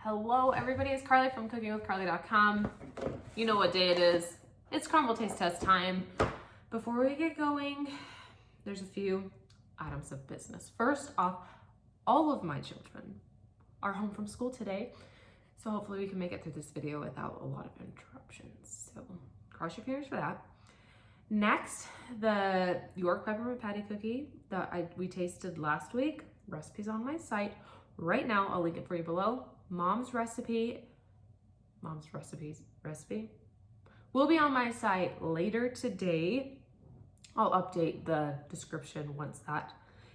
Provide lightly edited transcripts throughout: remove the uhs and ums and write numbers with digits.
Hello everybody, it's Carly from cookingwithcarly.com. You know what day it is. It's Crumbl taste test time. Before we get going, there's a few items of business. First off, all of my children are home from school today, so hopefully we can make it through this video without a lot of interruptions. So cross your fingers for that. Next, the York peppermint patty cookie that we tasted last week. Recipe's on my site right now. I'll link it for you below. Mom's recipe will be on my site later today. I'll update the description once that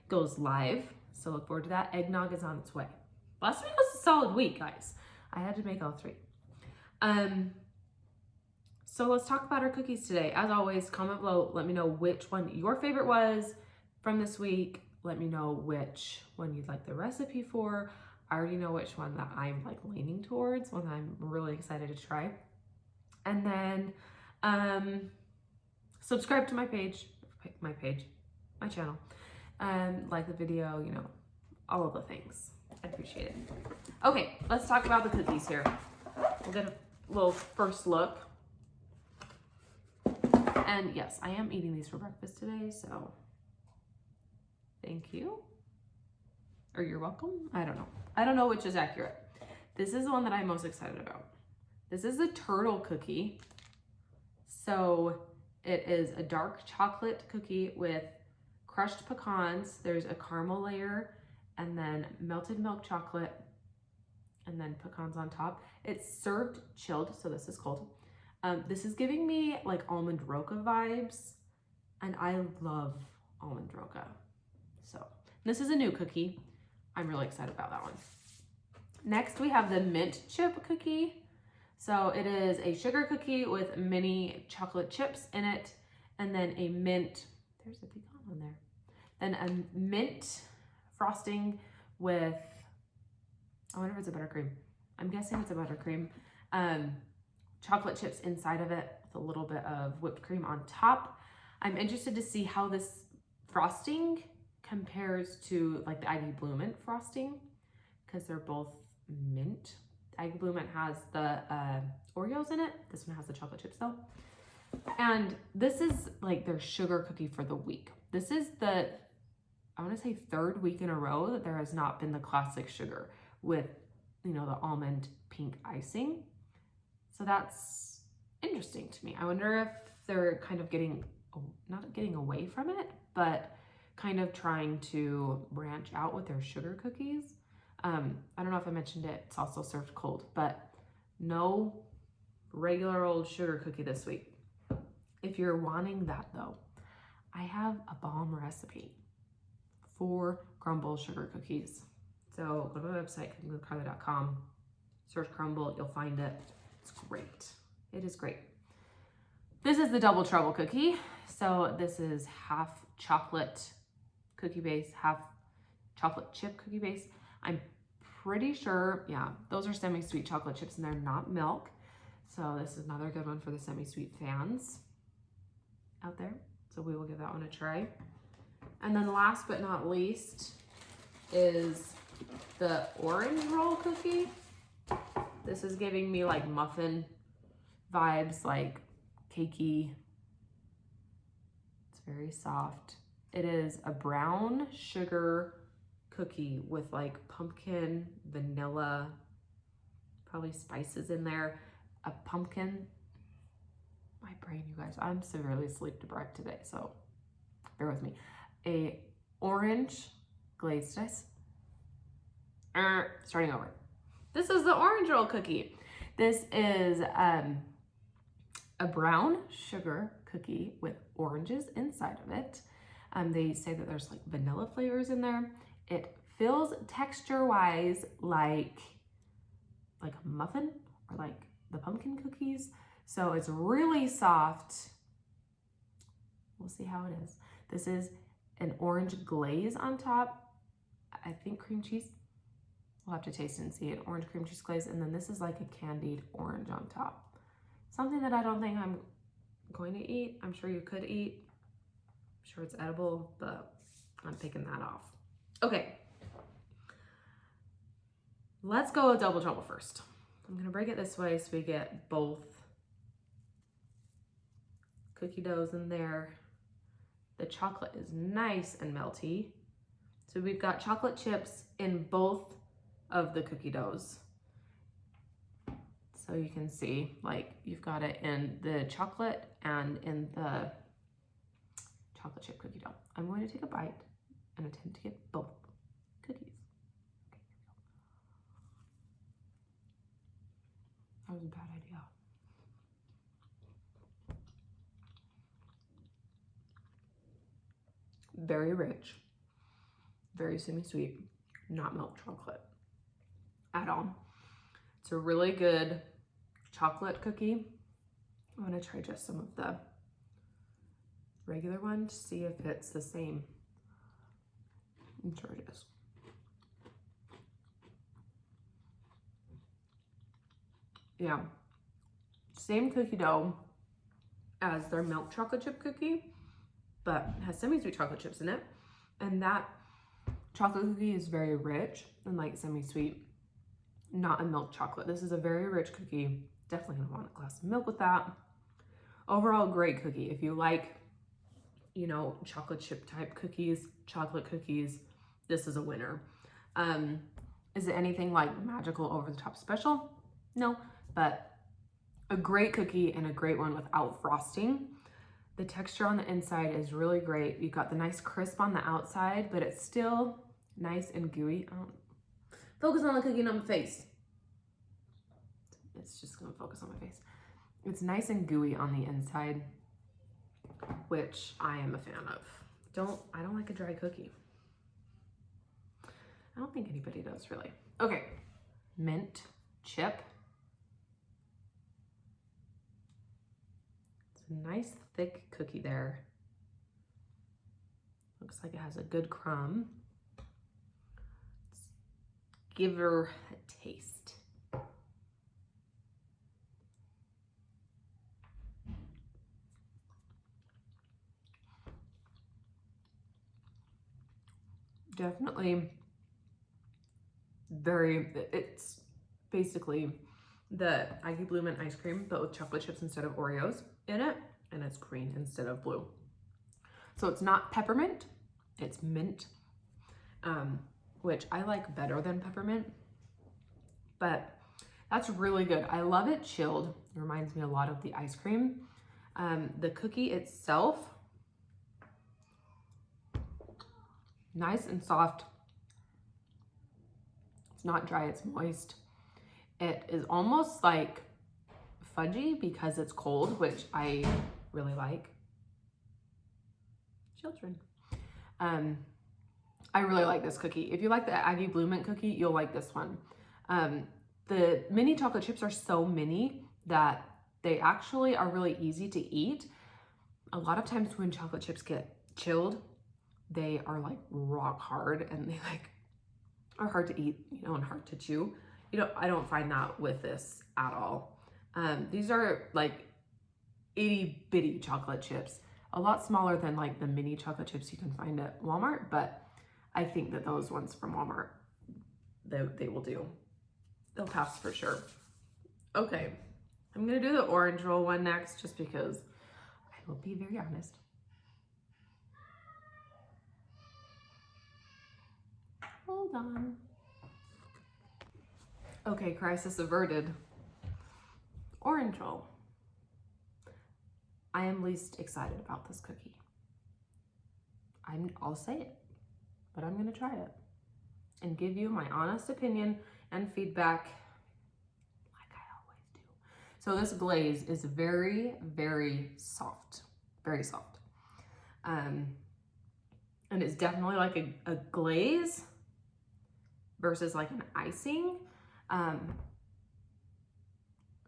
goes live, so look forward to that. Eggnog is on its way. Last week was a solid week, guys. I had to make all three. So let's talk about our cookies today. As always, comment below, let me know which one your favorite was from this week. Let me know which one you'd like the recipe for. I already know which one that I'm like leaning towards, one that I'm really excited to try. And then subscribe to my channel, like the video, you know, all of the things. I appreciate it. Okay, let's talk about the cookies here. We'll get a little first look. And yes, I am eating these for breakfast today, so thank you. Or you're welcome. I don't know. I don't know which is accurate. This is the one that I'm most excited about. This is the turtle cookie. So it is a dark chocolate cookie with crushed pecans. There's a caramel layer and then melted milk chocolate and then pecans on top. It's served chilled, so this is cold. This is giving me like almond roca vibes, and I love almond roca. So this is a new cookie. I'm really excited about that one. Next, we have the mint chip cookie. So it is a sugar cookie with mini chocolate chips in it, and then a mint, there's a pecan on there. Then a mint frosting with, I wonder if it's a buttercream. I'm guessing it's a buttercream. Chocolate chips inside of it with a little bit of whipped cream on top. I'm interested to see how this frosting compares to like the Ivy Blue Mint frosting, because they're both mint. The Ivy Blue Mint has the Oreos in it. This one has the chocolate chips though. And this is like their sugar cookie for the week. This is the, I want to say, third week in a row that there has not been the classic sugar with, you know, the almond pink icing. So that's interesting to me. I wonder if they're kind of not getting away from it, but kind of trying to branch out with their sugar cookies. I don't know if I mentioned it, it's also served cold, but no regular old sugar cookie this week. If you're wanting that though, I have a bomb recipe for Crumbl sugar cookies. So go to my website, cookingwithcarly.com, search Crumbl, you'll find it. It's great. It is great. This is the Double Trouble cookie. So this is half chocolate cookie base, half chocolate chip cookie base. I'm pretty sure, yeah, those are semi-sweet chocolate chips and they're not milk. So this is another good one for the semi-sweet fans out there. So we will give that one a try. And then last but not least is the orange roll cookie. This is giving me like muffin vibes, like cakey. It's very soft. It is a brown sugar cookie with like pumpkin, vanilla, probably spices in there, a pumpkin. My brain, you guys, I'm severely sleep deprived today, so bear with me. A orange glazed ice. Starting over. This is the orange roll cookie. This is a brown sugar cookie with oranges inside of it. They say that there's like vanilla flavors in there. It feels texture-wise like a muffin or like the pumpkin cookies. So it's really soft. We'll see how it is. This is an orange glaze on top. I think cream cheese. We'll have to taste it and see it. Orange cream cheese glaze. And then this is like a candied orange on top. Something that I don't think I'm going to eat. I'm sure you could eat. I'm sure it's edible, but I'm taking that off. Okay. Let's go with double trouble first. I'm gonna break it this way so we get both cookie doughs in there. The chocolate is nice and melty. So we've got chocolate chips in both of the cookie doughs. So you can see, like, you've got it in the chocolate and in the chocolate chip cookie dough. I'm going to take a bite and attempt to get both cookies. That was a bad idea. Very rich, very semi-sweet, not milk chocolate at all. It's a really good chocolate cookie. I'm gonna try just some of the regular one to see if it's the same. I'm sure it is. Yeah, same cookie dough as their milk chocolate chip cookie, but has semi-sweet chocolate chips in it. And that chocolate cookie is very rich and like semi-sweet, not a milk chocolate. This is a very rich cookie. Definitely gonna want a glass of milk with that. Overall, great cookie. If you like, you know, chocolate chip type cookies, chocolate cookies, this is a winner. Is it anything like magical over the top special? No, but a great cookie and a great one without frosting. The texture on the inside is really great. You've got the nice crisp on the outside, but it's still nice and gooey. Focus on the cookie, not my face. It's just gonna focus on my face. It's nice and gooey on the inside, which I am a fan of. I don't like a dry cookie. I don't think anybody does really. Okay, mint chip. It's a nice thick cookie there. Looks like it has a good crumb. Let's give her a taste. Definitely it's basically the Aggie Blue Mint ice cream, but with chocolate chips instead of Oreos in it, and it's green instead of blue. So it's not peppermint, it's mint, which I like better than peppermint, but that's really good. I love it chilled. It reminds me a lot of the ice cream. The cookie itself, nice and soft. It's not dry, it's moist. It is almost like fudgy because it's cold, which I really like. Children. I really like this cookie. If you like the Aggie Blue Mint cookie, you'll like this one. The mini chocolate chips are so mini that they actually are really easy to eat. A lot of times when chocolate chips get chilled, they are like rock hard and they like are hard to eat, you know, and hard to chew. You know, I don't find that with this at all. These are like itty bitty chocolate chips, a lot smaller than like the mini chocolate chips you can find at Walmart, but I think that those ones from Walmart, they will do. They'll pass for sure. Okay, I'm gonna do the orange roll one next just because I will be very honest. Hold on. Okay, crisis averted. Orange roll. I am least excited about this cookie. I'll say it, but I'm gonna try it and give you my honest opinion and feedback like I always do. So this glaze is very, very soft, very soft. And it's definitely like a glaze versus like an icing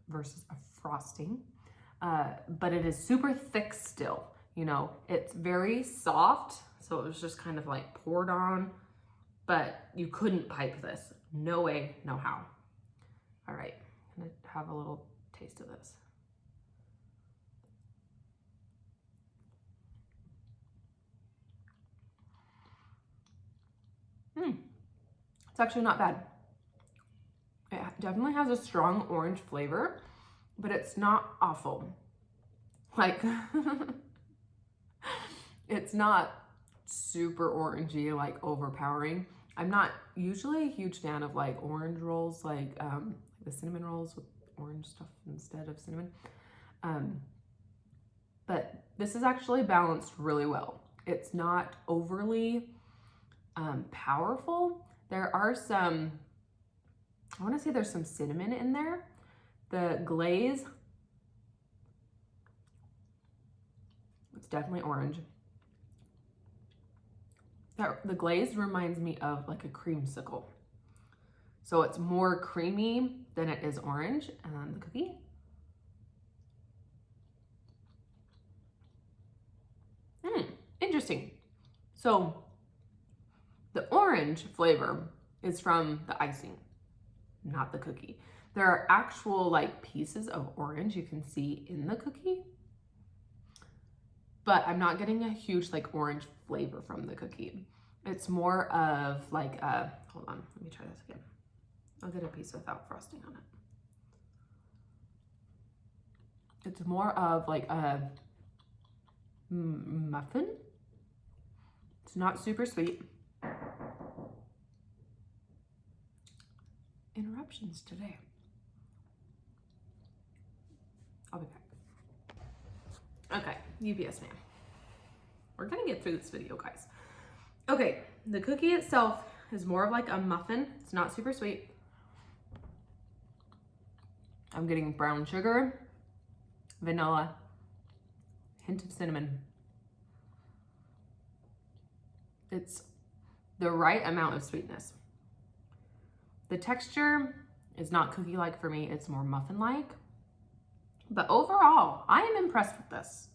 versus a frosting. But it is super thick still, you know, it's very soft. So it was just kind of like poured on, but you couldn't pipe this. No way, no how. All right, I'm gonna have a little taste of this. It's actually not bad. definitely has a strong orange flavor, but it's not awful. Like, it's not super orangey, like overpowering. I'm not usually a huge fan of like orange rolls, like the cinnamon rolls with orange stuff instead of cinnamon. But this is actually balanced really well. It's not overly powerful. There are some, I want to say there's some cinnamon in there. The glaze, it's definitely orange. The glaze reminds me of like a creamsicle. So it's more creamy than it is orange. And the cookie. Interesting. So the orange flavor is from the icing, not the cookie. There are actual like pieces of orange you can see in the cookie, but I'm not getting a huge like orange flavor from the cookie. It's more of like hold on, let me try this again. I'll get a piece without frosting on it. It's more of like a muffin. It's not super sweet. Interruptions today. I'll be back. Okay, UPS man. We're gonna get through this video, guys. Okay, the cookie itself is more of like a muffin. It's not super sweet. I'm getting brown sugar, vanilla, hint of cinnamon. It's the right amount of sweetness. The texture is not cookie-like for me. It's more muffin-like. But overall, I am impressed with this.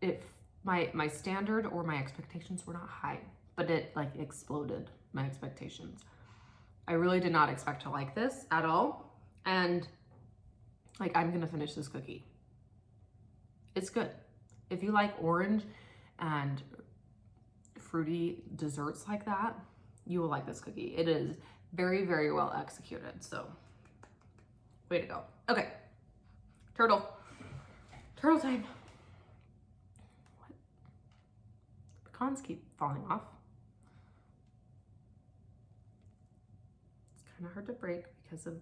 If my standard or my expectations were not high, but it like exploded my expectations. I really did not expect to like this at all. And like, I'm gonna finish this cookie. It's good. If you like orange and fruity desserts like that, you will like this cookie. It is very, very well executed. So way to go. Okay, turtle time. What? Pecans keep falling off. It's kind of hard to break because of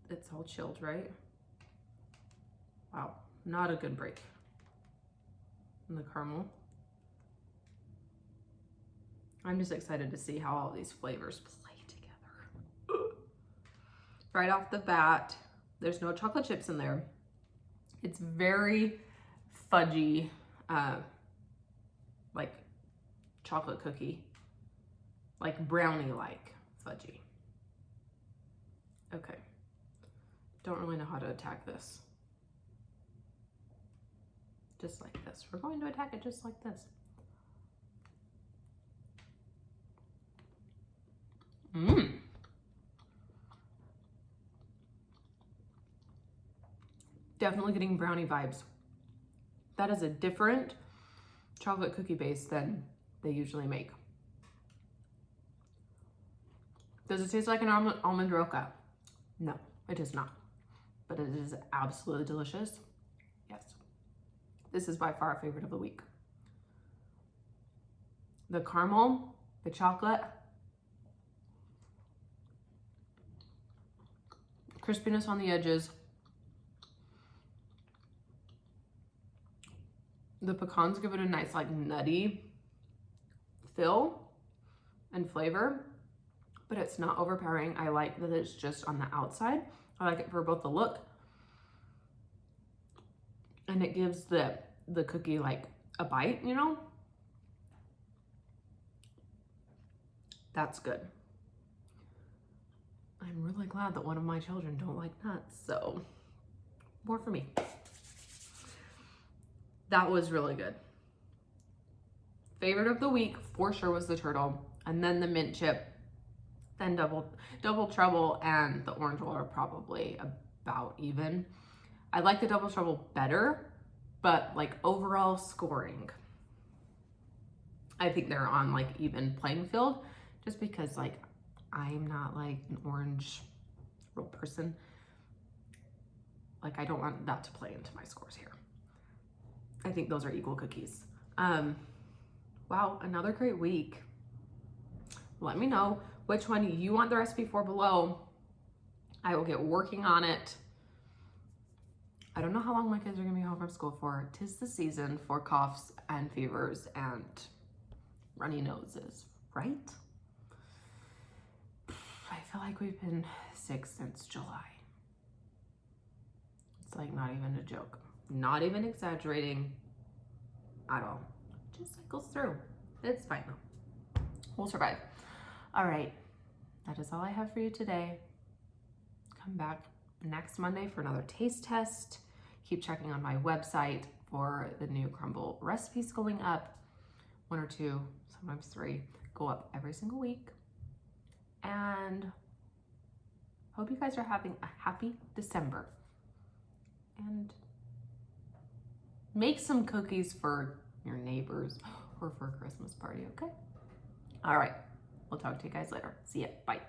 it's all chilled, right? Wow, not a good break. And the caramel. I'm just excited to see how all these flavors play together. Right off the bat, there's no chocolate chips in there. It's very fudgy, like chocolate cookie, like brownie-like fudgy. Okay, don't really know how to attack this. Just like this. We're going to attack it just like this. Definitely getting brownie vibes. That is a different chocolate cookie base than they usually make. Does it taste like an almond roca? No, it does not. But it is absolutely delicious. Yes. This is by far a favorite of the week. The caramel, the chocolate, crispiness on the edges. The pecans give it a nice like nutty feel and flavor, but it's not overpowering. I like that it's just on the outside. I like it for both the look and it gives the cookie like a bite, you know? That's good. I'm really glad that one of my children don't like nuts, so more for me. That was really good. Favorite of the week for sure was the turtle, and then the mint chip, then double trouble, and the orange roll are probably about even. I like the double trouble better, but like overall scoring, I think they're on like even playing field, just because like I'm not like an orange real person. Like, I don't want that to play into my scores here. I think those are equal cookies. Wow, another great week. Let me know which one you want the recipe for below. I will get working on it. I don't know how long my kids are gonna be home from school for. 'Tis the season for coughs and fevers and runny noses, right? I feel like we've been sick since July. It's like not even a joke. Not even exaggerating at all. It just cycles through. It's fine though. We'll survive. All right, that is all I have for you today. Come back next Monday for another taste test. Keep checking on my website for the new Crumbl recipes going up. 1 or 2, sometimes 3, go up every single week. And hope you guys are having a happy December. And make some cookies for your neighbors or for a Christmas party, okay? All right, we'll talk to you guys later. See ya, bye.